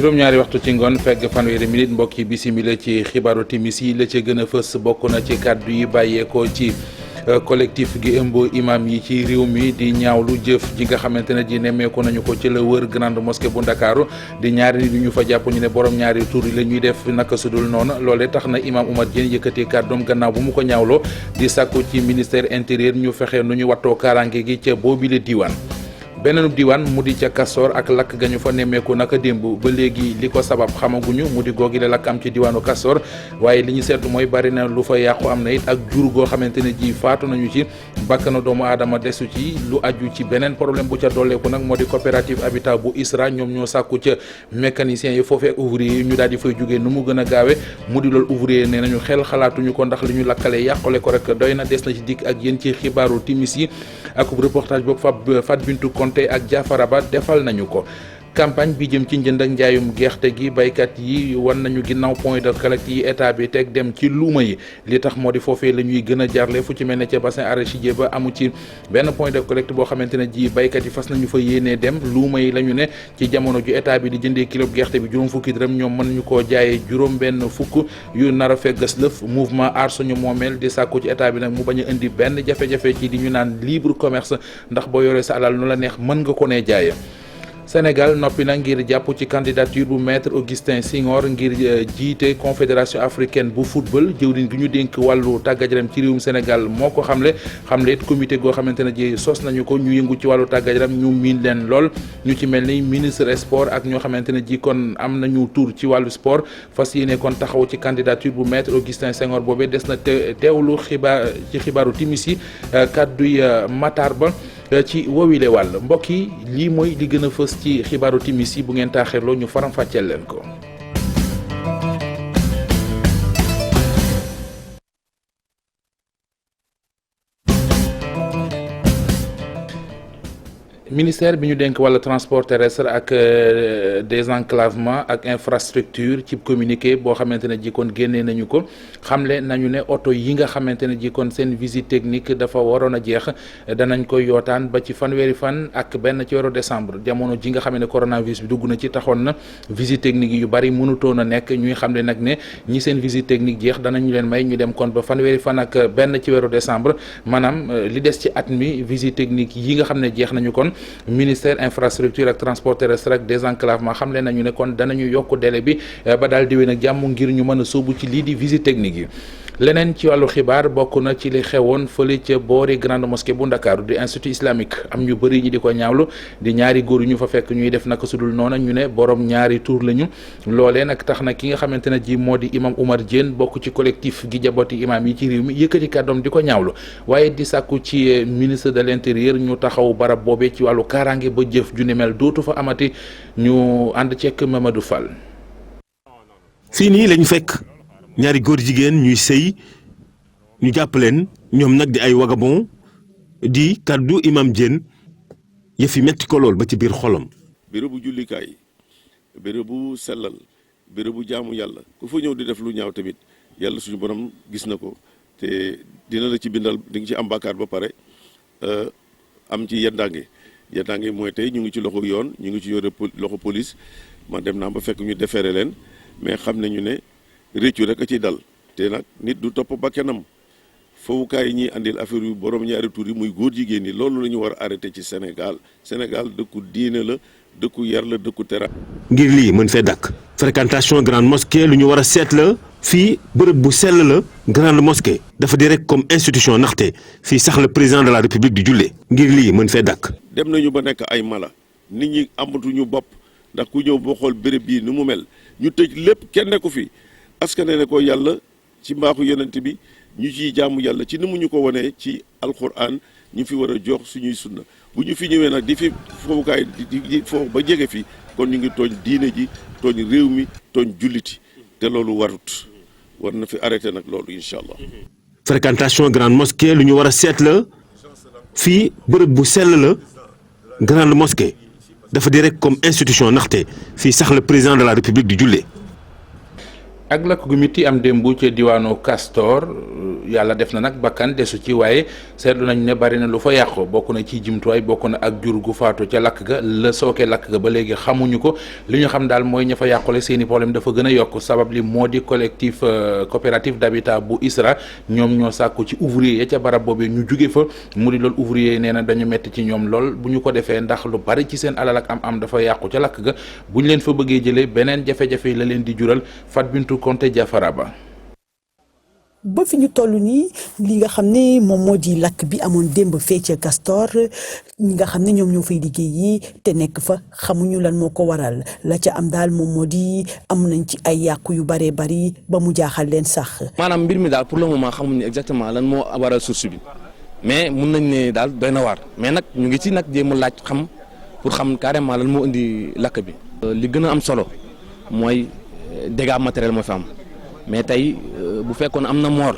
juróom-ñaari waxtu ci ngoon fegg fanweeri minute mbokk yi bisimila ci xibaaru timis yi la ca gën a fës bokk na ci kàddu yi bàyyeekoo ci collectif gi ëmb imam yi ci réew mi di ñaawlu jëf ji nga xamante ne ji nemmeeku nañu ko ci la wër grande mosquée bu Ndakaaru di ñaari nit ñu fa jàpp ñu ne borom ñaari tur yi la ñuy def naka sudul noonu loolee tax na imam Oumar Diène yëkkatee kàddoom gannaaw bu mu ko ñaawloo di sàkku ci ministère intérieur ñu fexe nu ñu wattoo kaaraange gi ca boobile diwaan. beneen diwaan mu di ca Castor ak lakk ga ñu fa nemmeeku naka démb ba léegi li ko sabab xamaguñu mu di googi la lakk am ci diwaanu Castor waaye li ñu seetlu mooy bari na lu fa yàqu am na it ak jur goo xamante ne ji faatu nañu ci bakkanu doomu aadama desu ci lu aju ci beneen problème bu ca dolleeku nag moo di coopérative habitat bu ISRA ñoom ñoo sàkku ca mécaniciens yi foofee ak ouvrier yi ñu daal di fay jógee nu mu gën a gaawe mu di loolu ouvrier nee nañu xel xalaatuñu ko ndax li ñu lakkale yàqule ko rek doy na des na ci dikk ak yéen ci xibaaru timis yi ak reportage boobu Fat Bintou Konté ak Jaafara Ba defal nañu ko. campagne bi jëm ci njënd ak njaayum gerte gi baykat yi wan nañu ginnaaw point de collecte yi état bi teg dem ci luuma yi li tax moo di foofee la ñuy gën a jaarle fu ci mel ne ca bassin arachidier ba amu ci benn point de collecte boo xamante ne ji baykat yi fas nañu fa yéenee dem luuma yi la ñu ne ci jamono ju état bi di jëndee kilo gerte bi juróom fukki dërëm ñoom mën nañu koo jaayee juróom benn fukk yu nar a feggas lëf mouvement aar suñu moomeel di sàkku ci état bi nag mu bañ a indi benn jafe-jafe ci di ñu naan libre commerce ndax boo yoree sa alal nu la neex mën nga ko nee jaayee. Sénégal noppi na ngir jàpp ci candidature bu maître Augustin Senghor ngir jiite confédération africaine bu football jëwriñ gi ñu dénk wàllu tàggat yaram ci réewum Sénégal moo ko xamle it comité goo xamante ne ji sos nañu ko ñu yëngu ci wàllu tàggat yaram ñu miin leen lool ñu ci mel ni ministre sport ak ñoo xamante ne ji kon am nañu tour ci wàllu sport fas yéene kon taxaw ci candidature bu maître Augustin Senghor boobee des na teewlu xibaaru timis yi kàdduy Matar Ba ci wowile wàll mbokk yi lii mooy li gën a fës ci xibaaru timis yi bu ngeen taaxirloo ñu faram fàcceel leen ko. ministère bi ñu dénk wàllu transport terrestre ak désenclavement ak infrastructure ci communiqué boo xamante ne ji kon génnee nañu ko xamle nañu ne oto yi nga xamante ne ji kon seen visite technique dafa waroon a jeex danañ koy yootaan ba ci fanweeri fan ak benn ci weeru décembre jamono ji nga xam ne coronavirus bi dugg na ci taxoon na visite technique yu bari mënutoon a nekk ñuy xamle nag ne ñi seen visite technique jeex danañu leen may ñu dem kon ba fanweeri fan ak benn ci weeru décembre maanaam li des ci at mi visite technique yi nga xam ne jeex nañu kon ministère infrastructure ak transport terrestre ak désenclavement xam leen nañu ne kon danañu yokk délai bi ba daal diwee nag jàmm ngir ñu mën a sóobu ci lii di visite technique yi. leneen ci wàllu xibaar bokk na ci li xewoon fële ca boori grande mosquée bu Ndakaaru di institut islamique am ñu bëri ñi di ko ñaawlu di ñaari góor yu ñu fa fekk ñuy def naka sudul noona ñu ne borom ñaari tur lañu loolee nag tax na ki nga xamante ne ji moo di imam Oumar Diène bokk ci collectif gi jabooti imam yi ci réew mi yëkkati kàddoom di ko ñaawlu waaye di sàkku ci ministre de l'intérieur ñu taxaw barab boobee ci wàllu kaaraange ba jëf ju ni mel dootu fa amati ñu ànd ceek Mamadou Fall. fii nii lañu fekk ñaari góor jigéen ñuy sëy ñu jàpp leen ñoom nag di ay wagabon di kaddu imam Diène yëf yi metti ko lool ba ci biir xolam. bérébu jullikaay bérébu sellal bérébu jaamu yàlla ku fa ñëw di def lu ñaaw tamit yàlla suñu borom gis na ko te dina la ci bindal di nga ci am bàkkaar ba pare am ci yeddaange mooy tey ñu ngi ci loxo yoon ñu ngi ci yore loxo police man dem naa ba fekk ñu defeere leen mais xam nañu ne réccu rek a ciy dal te nag nit du topp bakkanam fowukaay yi ñuy andil affaire yu borom ñaari tur yi muy góor jigéen ñi loolu la ñu war a arrêté ci Sénégal dëkku diine la dëkku yar la dëkku tera. ngir lii mën fee dakk fréquentation grande mosquée lu ñu war a seet la fii bërëb bu sell la grande mosquée dafa di rek comme institution ndaxte fii sax le président de la république di jullee ngir lii mën fee dakk. dem nañu ba nekk ay mala nit ñi amatuñu bopp ndax ku ñëw boo xool béréb bii ni mu mel ñu tëj lépp kenn nekku fi. askane ne ko yàlla ci mbaaxu yonent bi ñu ciy jaamu yàlla ci ni mu ñu ko wanee ci alquran ñu fi war a jox suñuy sunna bu ñu fi ñëwee nag di fi foofukaay di foofu ba jege fi kon ñu ngi tooñ diine ji tooñ réew mi tooñ julliti te loolu warut war na fi arrêté nag loolu incha allah. fréquentation grande mosquée lu ñu war a seet la fii bërëb bu sell la grande mosquée dafa di rek comme institution ndaxte fii sax le président de la république di jullee. ak lakk gu mitti am démb ca diwaanu Castor yàlla def na nag bakkan desu ci waaye seetlu nañ ne bari na lu fa yàqu bokk na ci jumtuwaay bokk na ak jur gu faatu ca lakk ga la sookee lakk ga ba léegi xamuñu ko li ñu xam daal mooy ña fa yàqule seeni problème dafa gën a yokk sabab li moo di collectif coopérative d'habitat bu ISRA ñoom ñoo sàkku ci ouvrier ya ca barab boobee ñu jóge fa mu di loolu ouvrier yi nee na dañu metti ci ñoom lool bu ñu ko defee ndax lu bari ci seen alal ak am dafa yàqu ca lakk ga bu ñu leen fa bëggee jëlee beneen jafe-jafe la leen di jural Fat Bintou Konté Diafara ba fi ñu toll nii li nga xam ne moom moo di lakk bi amoon démb fee ca Castor ñi nga xam ne ñoom ñoo fay liggéey yi te nekk fa xamuñu lan moo ko waral la ca am daal moom moo di am nañ ci ay yàqu yu baree bari ba mu jaaxal leen sax. maanaam mbir mi daal pour le moment xamuñu exactement lan moo waral source bi mais mun nañ ne daal doy na waar mais nag ñu ngi ci nag jéem a laaj xam pour xam carrément lan moo indi lakk bi. li gën a am solo mooy dégâts matériels moo fi am. mais tey bu fekkoon am na moor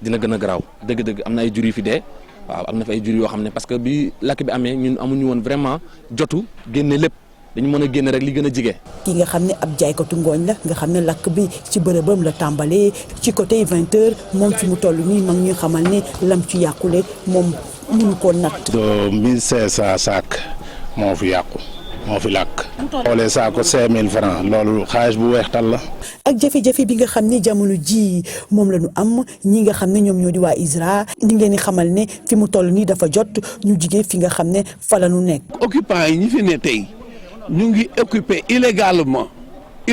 dina gën a garaaw dëgg-dëgg am na ay jur yu fi dee waaw am na fa ay jur yoo xam ne parce que bi lakk bi amee ñun amuñu woon vraiment jotu génne lépp dañu mën a génne rek li gën a jige. ki nga xam ne ab jaaykatu ngooñ la nga xam ne lakk bi ci bërëbam la tàmbalee ci côté 20h moom fi mu toll nii mag ñuy xamal ne lam ci yàqule moom mënu ko natt. 1500 sacs moo fi yàqu. moo fi làkk xoolee saako 5000 francs loolu xaalis bu weex tal la. ak jafe-jafe bi nga xam ne jamono ji moom la ñu am ñi nga xam ne ñoom ñoo di waa ISRA ñu ngi leen di xamal ne fi mu toll nii dafa jot ñu jigee fi nga xam ne fa la ñu nekk. occupants yi ñi fi ne tey ñu ngi occupé illégalement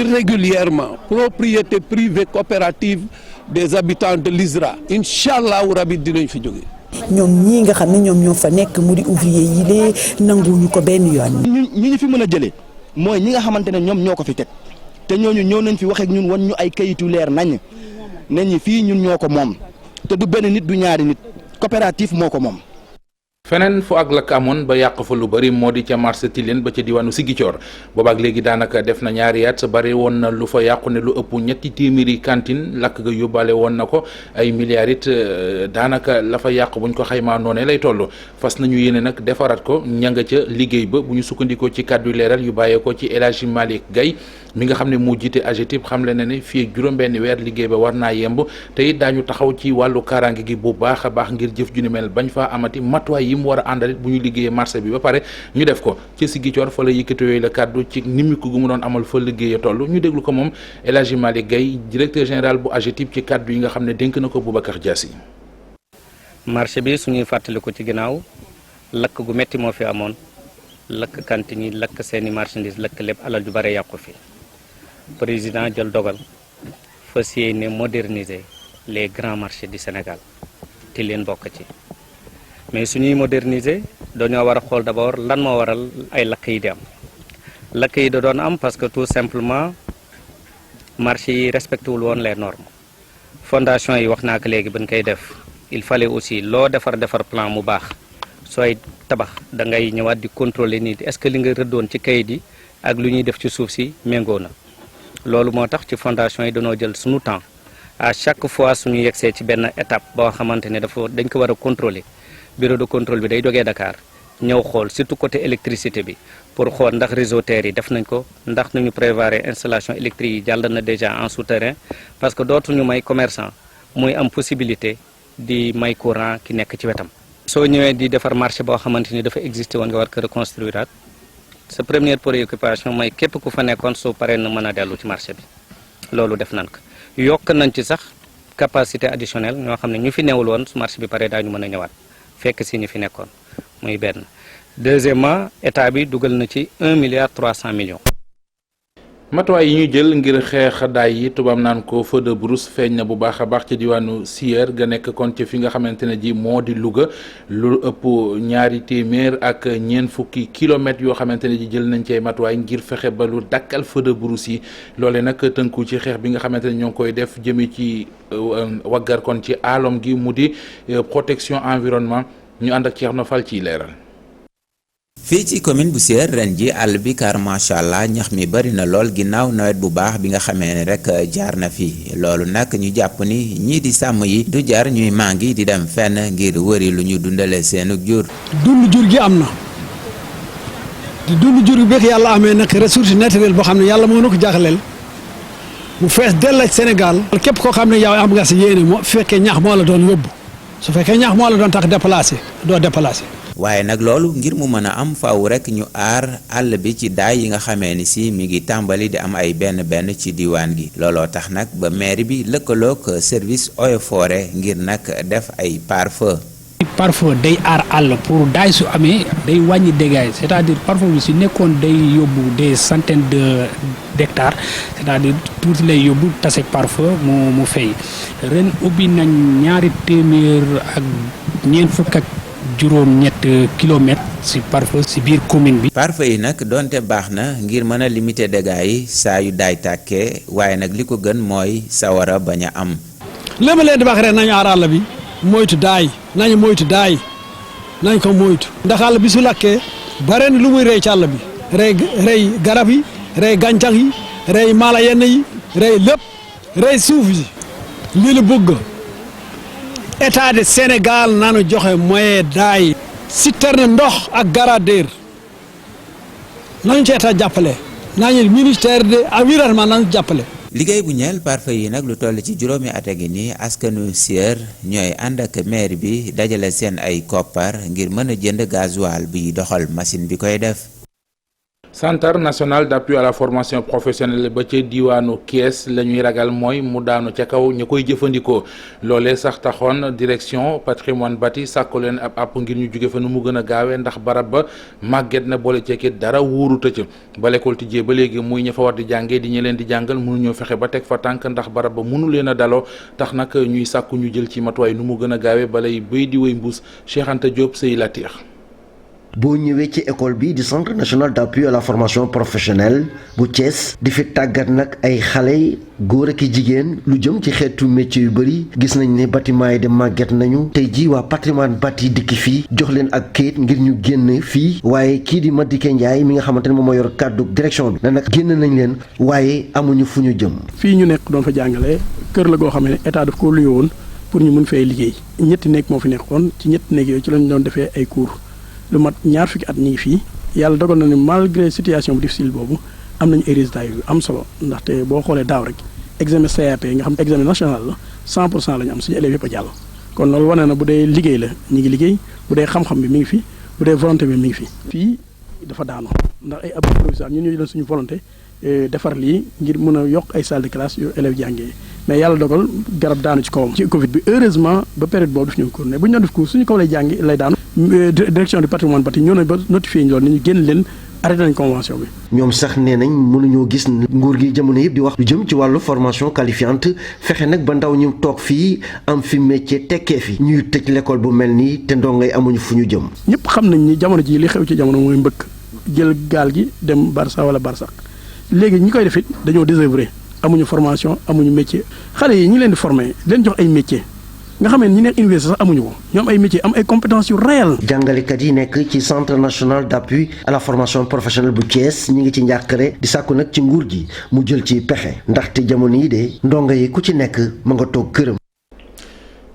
irrégulièrement propriété privée coopérative des habitants de l'ISRA incha allahu rabi dinañ fi jóge. ñoom ñii nga xam ne ñoom ñoo fa nekk mu di ouvrier yi lee nanguwuñu ko benn yoon. ñi ñu fi mën a jëlee mooy ñi nga xamante ne ñoom ñoo ko fi teg te ñooñu ñëw nañ fi wax ak ñun wan ñu ay kayitu leer nañ ñi fii ñun ñoo ko moom te du benn nit du ñaari nit coopérative moo ko moom. feneen fu ak lakk amoon ba yàq fa lu bari moo di ca marché Tilène ba ca diwaanu Ziguinchor boobaak léegi daanaka def na ñaari at bari woon na lu fa yàqu ne lu ëpp 300 cantine lakk ga yóbbaale woon na ko ay milliards it daanaka la fa yàq buñ ko xaymaa noonee lay toll fas nañu yéene nag defaraat ko ña nga ca liggéey ba bu ñu sukkandikoo ci kàddu leeral yu bàyyeekoo ci El Hadji Malick Gaye mi nga xam ne moo jiite AGETIP xamle na ne fii ak juróom-benn weer liggéey ba war naa yemb te it daañu taxaw ci wàllu kaaraange gi bu baax a baax ngir jëf ju ni mel bañ faa amati matuwaay yi mu war a àndalit bu ñu liggéeyee marché bi ba pare ñu def ko ci Ziguinchor fa la yëkkati yooyu la kàddu ci nimiku gu mu doon amal fa liggéeya toll ñu déglu ko moom El Hadji Malick Gaye directeur général bu AGETIP ci kàddu yi nga xam ne dénk na ko Boubacar Diassi. marché bi suñuy fàttaliku ci ginnaaw lakk gu metti moo fi amoon lakk cantine yi lakk seeni marchandise lakk lépp alal ju bare yàqu fi président jël dogal fas yéene moderniser les grands marchés du Sénégal te leen bokk ci mais suñuy moderniser dañoo war a xool d'abord lan moo waral ay lakk yi di am lakk yi da doon am parce que tout simplement marché yi respecté wul woon les normes fondation yi wax naa ko léegi bañ koy def il fallait aussi loo defar plan mu baax sooy tabax da ngay ñëwaat di contrôler nit est-ce que li nga rëddoon ci kayit yi ak lu ñuy def ci suuf si méngoo na loolu moo tax ci fondation yi dañoo jël suñu temps à chaque fois suñu yegsee ci benn étape boo xamante ne dañ ko war a contrôler bureau de contrôle bi day jógee Dakar ñëw xool surtout côté électricité bi pour xool ndax réseau terre yi def nañ ko ndax nañu prévoir installation électrique yi jàll na déjà en souterrain parce que dootuñu may commerçant muy am possibilité di may courant ki nekk ci wetam. soo ñëwee di defar marché boo xamante ni dafa existé woon nga war ko reconstruire sa première préoccupation mooy képp ku fa nekkoon soo paree na mën a dellu ci marché bi loolu def nañ ko yokk nañ ci sax capacité additionnelle ñoo xam ne ñu fi newul woon su marché bi paree daañu mën a ñëwaat fekk si ñu fi nekkoon muy benn. deuxièmement état bi dugal na ci 1,3 milliard. matuwaay yi ñu jël ngir xeex daay yi tubaab naan ko feu de brousse feeñ na bu baax a baax ci diwaanu Sier ga nekk kon ci fi nga xamante ne ji moo di Louga lu ëpp 200 ak ñeent fukki kilomètres yoo xamante ne ji jël nañ ci ay matuwaay ngir fexe ba lu dakkal feu de brousse yi loole nag tënku ci xeex bi nga xamante ne ñoo ngi koy def jëme ci waggar kon ci aalom gi mu di protection environnement ñu ànd ak Thierno Fall ciy leeral. fii ci commune bu Sier ren ji àll bi car macha allah ñax mi bari na lool ginnaaw nawet bu baax bi nga xamee ne rek jaar na fi loolu nag ñu jàpp ni ñii di sàmm yi du jaar ñuy màngi di dem fenn ngir wëri lu ñu dundale seenu jur. dund jur gi am na di dund jur gi beek yàlla amee nag ressource naturelle boo xam ne yàlla moo na ko jaaxleel mu fees dell ak Sénégal képp koo xam ne yow am nga si yéene moo fekkee ñax moo la doon yóbbu su fekkee ñax moo la doon tax déplacé doo déplacé. waaye nag loolu ngir mu mën a am faaw rek ñu aar àll bi ci daay yi nga xamee ni si mi ngi tàmbali di am ay benn ci diwaan gi looloo tax nag ba mairie bi lëkkaloog service eaux et forêt ngir nag def ay pare-feu. pare-feu day aar àll pour daay su amee day wàññi dégâts c'est-à-dire pare-feu bi si nekkoon day yóbbu des centaines d'hectares c'est-à-dire tuuti lay yóbbu tase pare-feu mu fay ren ubbi nañ 200 ak ñeent fukk ak juróom-ñett kilomètres ci pare-feu ci biir commune bi. pare-feu yi nag donte baax na ngir mën a limiter dégâts yi saa yu daay tàkkee waaye nag li ko gën mooy sawara bañ a am. li ma leen di wax rek nañu aar àll bi moytu daay nañu moytu daay nañ ko moytu. ndax àll bi su lakkee bare na lu muy rey ci àll bi rey garab yi rey gàncax yi rey mala yenn yi rey lépp rey suuf yi lii la bëgg. État de Sénégal nañu joxe moyen daay citerne ndox ak garadeer nañu ci état jàppale nañu ministère de environnement nañu jàppale. liggéey bu ñeel pare-feu yi nag lu toll ci juróomi at a ngi nii askanu Sieur ñooy ànd ak maire bi dajale seen ay koppar ngir mën a jënd gasoil bi doxal machine bi koy def. Centre national d'appui à la formation professionnelle ba ca diwaanu Kees la ñuy ragal mooy mu daanu ca kaw ña koy jëfandikoo loolee sax taxoon direction patrimoine bâti sàkku leen ab àpp ngir ñu jóge fa nu mu gën a gaawee ndax barab ba màgget na boole ceekit dara wóoruta ca ba l'école tijjee ba léegi muy ña fa war di jàngee di ñi leen di jàngal mënuñoo fexe ba teg fa tànk ndax barab ba mënu leen a daloo tax nag ñuy sàkku ñu jël ci matuwaay nu mu gën a gaawee balay béy di wéy mbuus Cheikh Anta Diop sëy Latir. boo ñëwee ci école bi di centre national d'appui à la formation professionnelle bu Thiès di fi tàggat nag ay xale góor ak jigéen lu jëm ci xeetu métier yu bëri gis nañ ne bâtiment yi de màgget nañu tey jii waa patrimoine bâti dikki fii jox leen ak kayit ngir ñu génn fii waaye kii di Madické Ndiaye mi nga xamante ne moom moo yor kàddu direction bi ne nag génn nañ leen waaye amuñu fu ñu jëm. fii ñu nekk doon fa jàngale kër la goo xam ne état daf ko luye woon pour ñu mun fay liggéey ñetti néeg moo fi nekkoon ci ñetti néeg yooyu ci lañ doon defee ay cours. lu mat ñaar fukki at ñi ngi fii yàlla dogal na ne malgré situation bu difficile boobu am nañu ay résultats yu am solo ndaxte boo xoolee daaw rek examen CAP nga xam examen national la 100% la ñu am suñu élèves yëpp a jàll kon loolu wane na bu dee liggéey la ñi ngi liggéey bu dee xam-xam bi mi ngi fi bu dee volonté bi mi ngi fi. fii dafa daanu ndax ay abri provisoire ñun ñoo jëloon suñu volonté defar lii ngir mën a yokk ay salle de classe yu élèves jàngee mais yàlla dogal garab daanu ci kawam ci Covid bi heureusement ba période boobu daf ñu cours ne bu ñu doon def cours suñu kaw lay jàngi lay daanu direction du patrimoine bâti ñoo ne ba notifié ñu loolu ni ñu génn leen arrêté nañ convention bi. ñoom sax nee nañ mënuñoo gis nguur gi jamono yëpp di wax lu jëm ci wàllu formation qualifiante fexe nag ba ndaw ñu toog fii am fi métier tekkee fi ñuy tëj l'école bu mel nii te ndongo yi amuñu fu ñu jëm. ñëpp xam nañ ni jamono ji li xew ci jamono mooy mbëkk jël gaal gi dem Barça wala Barsax léegi ñi koy def it dañoo désœuvré amuñu formation amuñu métier xale yi ñi leen di formé leen jox ay métier nga xam ne ñi nekk université sax amuñu ko ñoom ay métier am ay compétences yu réelles. jàngalekat yi nekk ci centre national d'appui à la formation professionnelle bu Thiès ñi ngi ci njàqare di sàkku nag ci nguur gi mu jël ci pexe ndaxte jamono yi de ndongo yi ku ci nekk ma nga toog këram.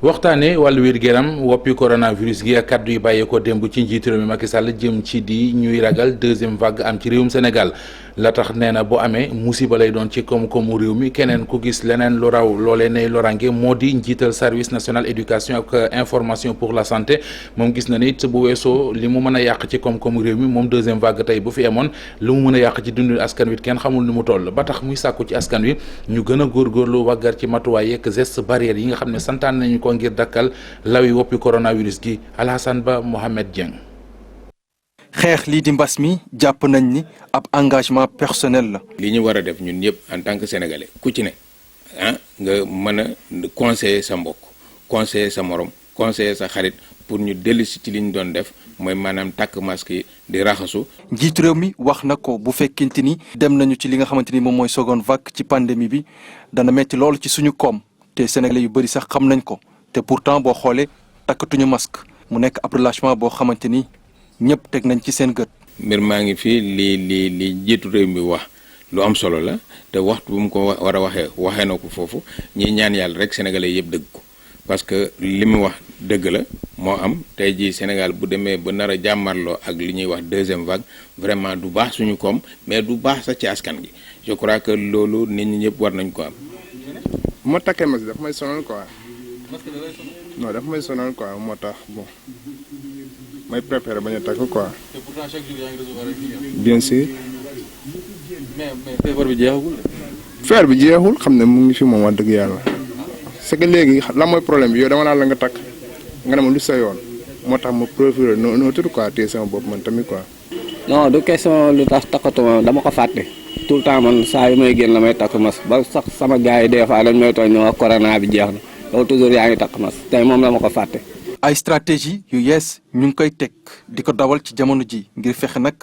waxtaane wàllu wér-gu-yaram woppi coronavirus gi ak kaddu yi bàyyeekoo démb ci njiitu réew mi Macky Sall jëm ci di ñuy ragal deuxième vague am ci réewum Sénégal la tax nee na bu amee musiba lay doon ci koom-koomu réew mi keneen ku gis leneen lu raw loolee nay lorange moo di njiital service national éducation ak information pour la santé moom gis na ni it bu weesoo li mu mën a yàq ci koom-koomu réew mi moom deuxième vague tey bu fi amoon li mu mën a yàq ci dundu askan wi kenn xamul ni mu toll ba tax muy sàkku ci askan wi ñu gën a góorgóorlu waggar ci matuwaay yeeg gestes barrières yi nga xam ne santaan nañu ko ngir dakkal lawi woppi coronavirus gi Alhassane Ba Mohamed Dieng. xeex lii di mbas mi jàpp nañ ni ab engagement personnel la. li ñu war a def ñun ñëpp en tant que sénégalais ku ci ne nga mën a conseiller sa mbokk conseiller sa morom conseiller sa xarit pour ñu dellu si ci li ñu doon def mooy maanaam takk masque yi di raxasu. njiitu réew mi wax na ko bu fekkente ni dem nañu ci li nga xamante ni moom mooy seconde vague ci pandémie bi dana metti loolu ci suñu koom te sénégalais yu bëri sax xam nañ ko te pourtant boo xoolee takkatuñu masque mu nekk ab relâchement boo xamante ni ñëpp teg nañ ci seen gët. mbir maa ngi fii li jiitu réew mi wax lu am solo la te waxtu bu mu ko war a waxee na ko foofu ñi ñaan yàlla rek sénégalais yëpp dëgg ko parce que li mu wax dëgg la moo am tey jii Sénégal bu demee ba nar a jàmmarloo ak li ñuy wax deuxième vague vraiment du baax suñu koom mais du baax sax ci askan gi je crois que loolu nit ñi ñëpp war nañ ko am. bu ma takkee masque dafa may sonal quoi. non dafa may sonal quoi moo tax bon may préférer bañ a takk quoi. te pourtant chaque jour yaa ngi recevoir ak bien sûr. mais feebar bi jeexagul. feebar bi jeexul xam ne mu ngi fi moom wax dëgg yàlla c'est que léegi la mooy problème bi yow dama naan la nga takk nga ne ma lu sa yoon moo tax ma préférer noo tudd quoi téye sama bopp man tamit quoi. non du question lu tax takkatuma dama ko fàtte tout le temps man saa yu may génn la may takk masque ba sax sama gars yi des fois dañ may tooñ ñoo corona bi jeex na yow toujours yaa ngi takk masque tey moom la ma ko fàtte. ay stratégie yu yees ñu ngi koy teg di ko dawal ci jamono ji ngir fexe nag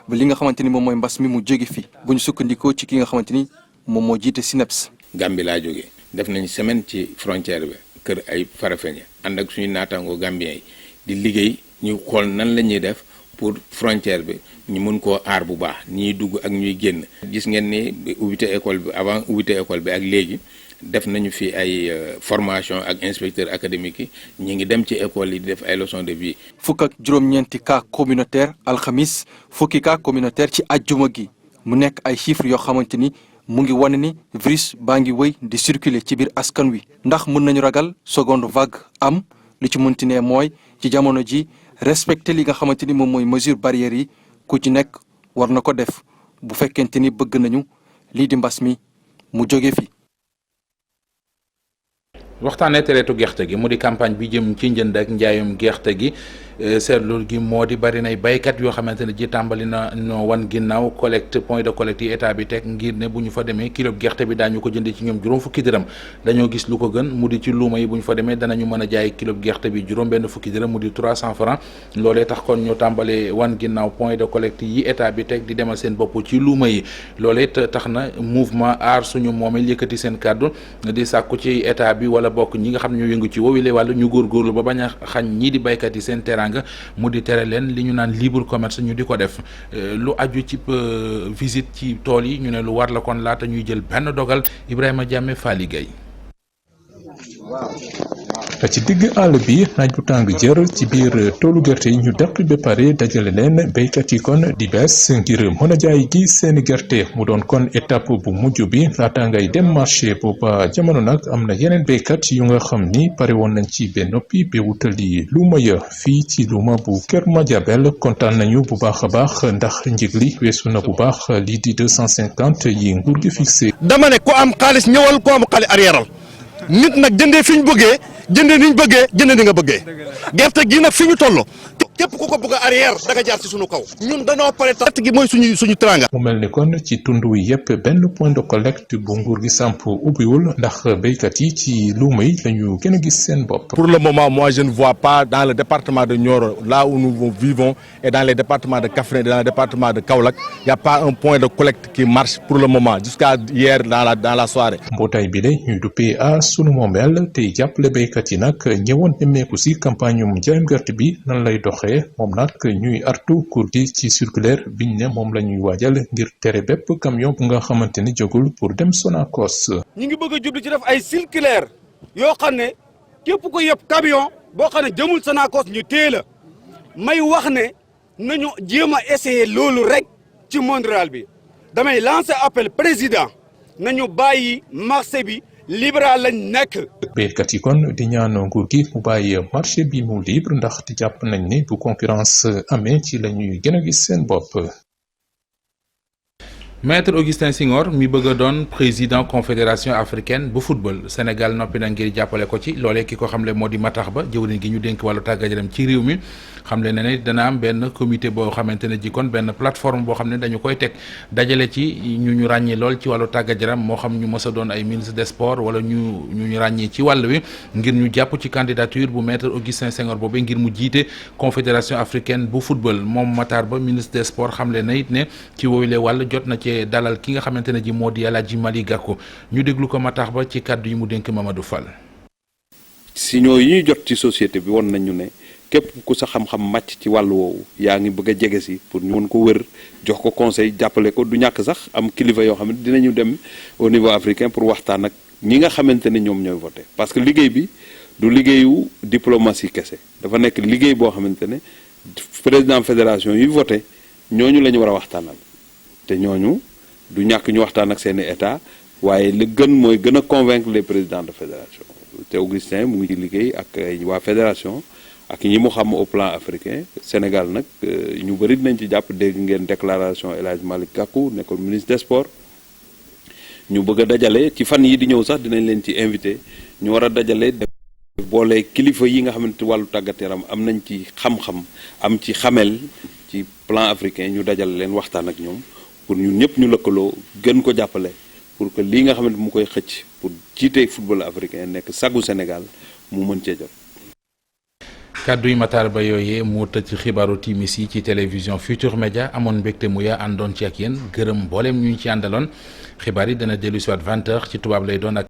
ba li nga xamante ni moom mooy mbas mi mu jóge fi bu ñu sukkandikoo ci ki nga xamante ni moom moo jiite SNEIPS. Gambie laa jógee def nañ semaine ci frontière bi kër ay Farafeñe ànd ak suñu naataangoo Gambien yi di liggéey ñu xool nan la ñuy def pour frontière bi ñu mën koo aar bu baax ñiy dugg ak ñuy génn. gis ngeen ni ubbite école bi avant ubbite école bi ak léegi def nañu fi ay formation ak inspecteur académique yi ñi ngi dem ci école yi di def ay leçons de vie. fukk ak juróom-ñeenti cas communautaire alxamis fukki cas communautaire ci ajjuma gi mu nekk ay chiffres yoo xamante ni mu ngi wane ni virus baa ngi wëy di circuler ci biir askan wi. ndax mën nañu ragal seconde vague am li ci mënti ne mooy ci jamono ji respecter li nga xamante ni moom mooy mesure barrières yi ku ci nekk war na ko def bu fekkente ni bëgg nañu lii di mbas mi mu jóge fi. waxtaanee tereetu gerte gi mu di campagne bi jëm ci njënd ak njaayum gerte gi seetlu gi moo di bari nay baykat yoo xamante ne ji tàmbali na noo wan ginnaaw collecte point de collecte yi état bi teg ngir ne bu ñu fa demee kilo gerte bi daañu ko jëndee ci ñoom juróom fukki dërëm dañoo gis lu ko gën mu di ci luuma yi bu ñu fa demee danañu mën a jaay kilo gerte bi juróom benn fukki dërëm mu di 300 francs loolee tax kon ñu tàmbalee wan ginnaaw point de collecte yi état bi teg di demal seen bopp ci luuma yi loolee tax na mouvement aar suñu moomeel yëkkati seen kàddu di sàkku ci état bi wala bokk ñi nga xam ne ñoo yëngu ci woowile wàllu ñu góorgóorlu ba bañ a xañ ñii di baykat yi seen teraanga mu di tere leen li ñu naan libre commerce ñu di ko def lu aju ci visite ci tool yi ñu ne lu war la kon laata ñuy jël benn dogal Ibrahima Diame Fally Gueye. ci digg àll bi naaj bu tàng jër ci biir toolu gerte yi ñu dëkk ba pare dajale leen béykat yi kon di bees ngir mën a jaay gi seeni gerte mu doon kon étape bu mujj bi laata ngay dem marché booba jamono nag am na yeneen béykat yu nga xam ni pare woon nañ ci ba noppi ba wutali luuma ya fii ci luuma bu Kër Madiabel kontaan nañu bu baax a baax ndax njëg li weesu na bu baax lii di 250 yi nguur gi fixé. dama ne ku am xaalis ñëwal ku am xaalis arrièreal nit nag jëndee fi ñu bëggee jëndee ni ñu bëggee jëndee ni nga bëggee gerte gi nag fi ñu toll képp ku ko bëgg a arrière da nga jaar ci sunu kaw ñun dañoo pare gerte gi mooy suñu teranga. mu mel ni kon ci tund wi yëpp benn point de collecte bu nguur gi samp ubbiwul ndax béykat yi ci luuma yi lañu gën a gis seen bopp. Pour le moment, moi je ne vois pas dans le département de Nioro là où nous vivons et dans les départements de Kaffrine et dans le département de Kaolack il y a pas un point de collecte qui marche pour le moment jusqu'à hier dans la soirée. mbootaay bi de ñuy duppee a sunu moomeel tey jàppale béykat yi nag ñëwoon nemmeeku si campagne um jaayum gerte bi nan lay doxee moom nag ñuy artu kur gi ci circulaire biñ ne moom la ñuy waajal ngir tere bépp camion bu nga xamante ni jógul pour dem Sonacos. ñu ngi bëgg a jublu ci def ay circulaire yoo xam ne képp ko yëpp camion boo xam ne jëmul Sonacos ñu téye la may wax ne nañu jéem a essayer loolu rek ci monde rural bi damay lancer appel président nañu bàyyi marché bi libéral lañ nekk. béykat yi kon di ñaan nguur gi mu bàyyi marché bi mu libre ndax di jàpp nañ ni bu concurrence amee ci la ñuy gën a gis seen bopp. Maître Augustin Senghor mi bëgg a doon président confédération africaine bu football Sénégal noppi na ngir jàppale ko ci loolee ki ko xamle moo di Matar Ba jëwriñ gi ñu dénk wàllu tàggat yaram ci réew mi xamle na ne dana am benn comité boo xamante ne ji kon benn plateforme boo xam ne dañu koy teg dajale ci ñu ràññee lool ci wàllu tàggat yaram moo xam ñu mës a doon ay ministre des sports wala ñu ràññee ci wàll wi ngir ñu jàpp ci candidature bu Maître Augustin Senghor boobee ngir mu jiite confédération africaine bu football moom Matar Ba ministre des sports xamle na it ne ci woowule wàll jot na ci dalal ki nga xamante ne ji moo di Alaaji Mali Gakou ñu déglu ko Matar Ba ci kàddu yi mu dénk Mamadou Fall. signaux yi ñuy jot ci société bi won nañu ne képp ku sa xam-xam màcc ci wàllu woowu yaa ngi bëgg a jege si pour ñu mën ko wër jox ko conseil jàppale ko du ñàkk sax am kilifa yoo xam ne dinañu dem au niveau africain pour waxtaan ak ñi nga xamante ne ñoom ñooy voté parce que liggéey bi du liggéeyu diplomatie kese dafa nekk liggéey boo xamante ne président fédération yi voté ñooñu la ñu war a waxtaanal te ñooñu du ñàkk ñu waxtaan ak seeni état waaye li gën mooy gën a convaincre les présidents de fédération te Augustin mu ngi ci liggéey ak waa fédération ak ñi mu xam au plan africain Sénégal nag ñu bëri dinañ ci jàpp dégg ngeen déclaration El Hadj Malick Gakou nekkoon ministre des sports ñu bëgg a dajale ci fan yi di ñëw sax dinañ leen ci invité ñu war a dajale boole kilifa yi nga xamante wàllu tàggat yaram am nañ ci xam-xam am ci xamel ci plan africain ñu dajale leen waxtaan ak ñoom pour ñun ñëpp ñu lëkkaloo gën ko jàppale pour que lii nga xamante mu koy xëcc pour jiite football africain nekk sagu Sénégal mu mën cee jot. kàddu yi Matar Ba yooyee mu tëj xibaaru timis yi ci télévision Futur Média amoon mbégte mu yaa àndoon ci ak yéen gërëm mboolem ñu ci àndaloon xibaar yi dana dellu si waat 20h ci tubaab lay doon ak